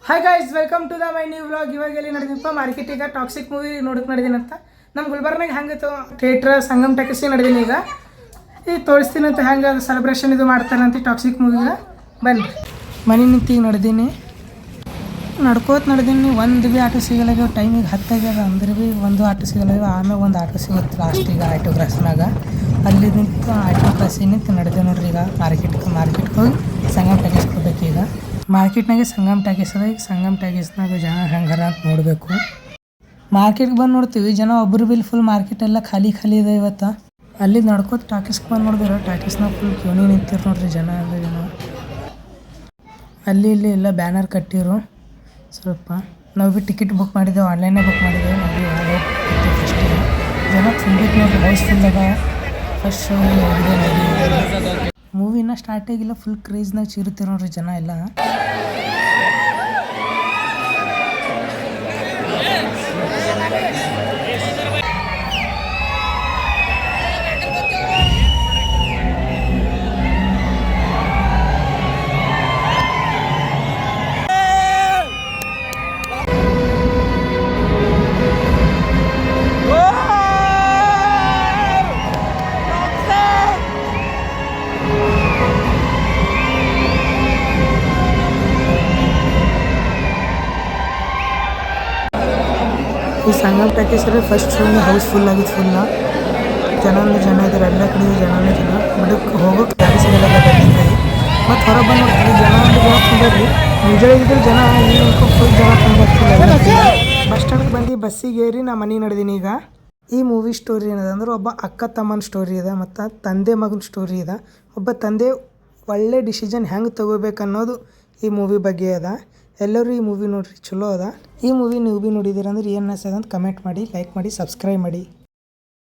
Hi guys, welcome to the my new vlog. ಇವಾಗ ಎಲ್ಲಿ ನಡೆದಿಪ್ಪ ಮಾರ್ಕೆಟ್. ಈಗ ಟಾಕ್ಸಿಕ್ ಮೂವಿ ನೋಡಕ್ಕೆ ನಡೆದೀನಿ ಅಂತ ನಮ್ಮ ಗುಲ್ಬರ್ನಾಗ ಹೆಂಗಿತ್ತು ಥಿಯೇಟ್ರ್ ಸಂಗಮ್ ಟಾಕೀಸಿಗೆ ನಡೆದೀನಿ. ಈಗ ತೋರಿಸ್ತೀನಿ ಅಂತ ಹೆಂಗೆ ಅದು ಸೆಲೆಬ್ರೇಷನ್ ಇದು ಮಾಡ್ತಾರಂತ ಟಾಕ್ಸಿಕ್ ಮೂವಿಗೆ. ಬನ್ನಿ, ಮನೆ ನಿಂತು ಈಗ ನಡೆದೀನಿ, ನಡ್ಕೋತ ನಡೆದೀನಿ. ಒಂದು ಭೀ ಆಟೋ ಸಿಗಲ್ಲ. ಟೈಮಿಗೆ 10 ಆಗ್ಯದ ಅಂದ್ರೆ ಭೀ ಒಂದು ಆಟೋ ಸಿಗಲ್ಲ. ಆಮೇಲೆ ಒಂದು ಆಟೋ ಸಿಗುತ್ತೆ ಲಾಸ್ಟಿಗೆ ಆಟೋ ಕ್ರಾಸ್ನಾಗ. ಅಲ್ಲಿ ನಿಂತು ಆಟೋ ಕ್ರಾಸಿಗೆ ನಿಂತು ನಡೆದೆ ನೋಡ್ರಿ. ಈಗ ಮಾರ್ಕೆಟ್ಗೆ ಹೋಗಿ ಸಂಗಮ್ ಟಾಕೀಸ್ಗೆ ಹೋಗ್ಬೇಕು. ಈಗ ಮಾರ್ಕೆಟ್ನಾಗೆ ಸಂಗಮ್ ಟಾಕೀಸ್ ಅದ. ಈಗ ಸಂಗಮ್ ಟಾಕೀಸ್ನಾಗ ಜನ ಹೆಂಗಾರ ಅಂತ ನೋಡಬೇಕು. ಮಾರ್ಕೆಟ್ಗೆ ಬಂದು ನೋಡ್ತೀವಿ, ಜನ ಒಬ್ಬರು ಬಿಲ್ ಫುಲ್ ಮಾರ್ಕೆಟ್ ಎಲ್ಲ ಖಾಲಿ ಇದೆ ಇವತ್ತು. ಅಲ್ಲಿ ನಡ್ಕೋತ ಟಾಕೀಸ್ಗೆ ಬಂದು ನೋಡಿದ್ರೆ ಟಾಕೀಸ್ನಾಗ ಫುಲ್ ಕ್ಯೂನಿ ನಿಂತಿರು ನೋಡ್ರಿ. ಜನ ಅಲ್ಲಿ ಇಲ್ಲಿ ಎಲ್ಲ ಬ್ಯಾನರ್ ಕಟ್ಟಿರು. ಸ್ವಲ್ಪ ನಾವು ಭೀ ಟಿಕೆಟ್ ಬುಕ್ ಮಾಡಿದ್ದೆವು, ಆನ್ಲೈನೇ ಬುಕ್ ಮಾಡಿದ್ದೆವು. ನಾವು ಭೀ ಫಸ್ಟಿಗೆ ಜನ ತುಂಬಿಟ್ಟು ನೋಡ್ರಿ, ಹೌಸ್ಫುಲ್ ಅದ. ಫಸ್ಟ್ ಶೋ ನೋಡಿದೆ. ಮೂವಿನ ಸ್ಟಾರ್ಟ್ ಆಗಿಲ್ಲ, ಫುಲ್ ಕ್ರೇಜ್ನಾಗ ಚಿರುತ್ತೀವಿ ನೋಡ್ರಿ ಜನ ಎಲ್ಲ. ಈ ಸಂಗಮ್ ಟಾಕೀಸಲ್ಲಿ ಫಸ್ಟ್ ಶೋನೇ ಹೌಸ್ಫುಲ್ ಆಗಿತ್ತು. ಜನ ಇದ್ದಾರೆ, ಎಲ್ಲ ಕಡೆ ಜನ. ಬಟ್ ಹೋಗೋಕೆ ಗಾಡಿ ಸಿಗಲ್ಲ ಬಂದಿದ್ರಿ. ಮತ್ತು ಹೊರಗೆ ಬಂದು ನೋಡ್ತೀವಿ, ಜನ ತುಂಬಿದ್ರಿ. ಮುಂಜಾನೆ ಜನ ಫುಲ್ ಜನ ತುಂಬಿಲ್ಲ. ಬಸ್ ಸ್ಟ್ಯಾಂಡ್ಗೆ ಬಂದು ಬಸ್ಸಿಗೆ ಏರಿ ನಾ ಮನೆಗೆ ನಡೆದೀನಿ. ಈಗ ಈ ಮೂವಿ ಸ್ಟೋರಿ ಏನದಂದ್ರೆ ಒಬ್ಬ ಅಕ್ಕ ತಮ್ಮನ ಸ್ಟೋರಿ ಇದೆ ಮತ್ತು ತಂದೆ ಮಗನ ಸ್ಟೋರಿ ಇದೆ. ಒಬ್ಬ ತಂದೆ ಒಳ್ಳೆ ಡಿಸಿಷನ್ ಹೆಂಗೆ ತೊಗೋಬೇಕು ಅನ್ನೋದು ಈ ಮೂವಿ ಬಗ್ಗೆ ಅದ. ಎಲ್ಲರೂ ಈ ಮೂವಿ ನೋಡ್ರಿ, ಚಲೋ ಅದ. ಈ ಮೂವಿ ನೀವು ಭೀ ನೋಡಿದ್ದೀರಂದ್ರೆ ಏನು ಅನ್ಸದ ಅಂತ ಕಮೆಂಟ್ ಮಾಡಿ, ಲೈಕ್ ಮಾಡಿ, ಸಬ್ಸ್ಕ್ರೈಬ್ ಮಾಡಿ.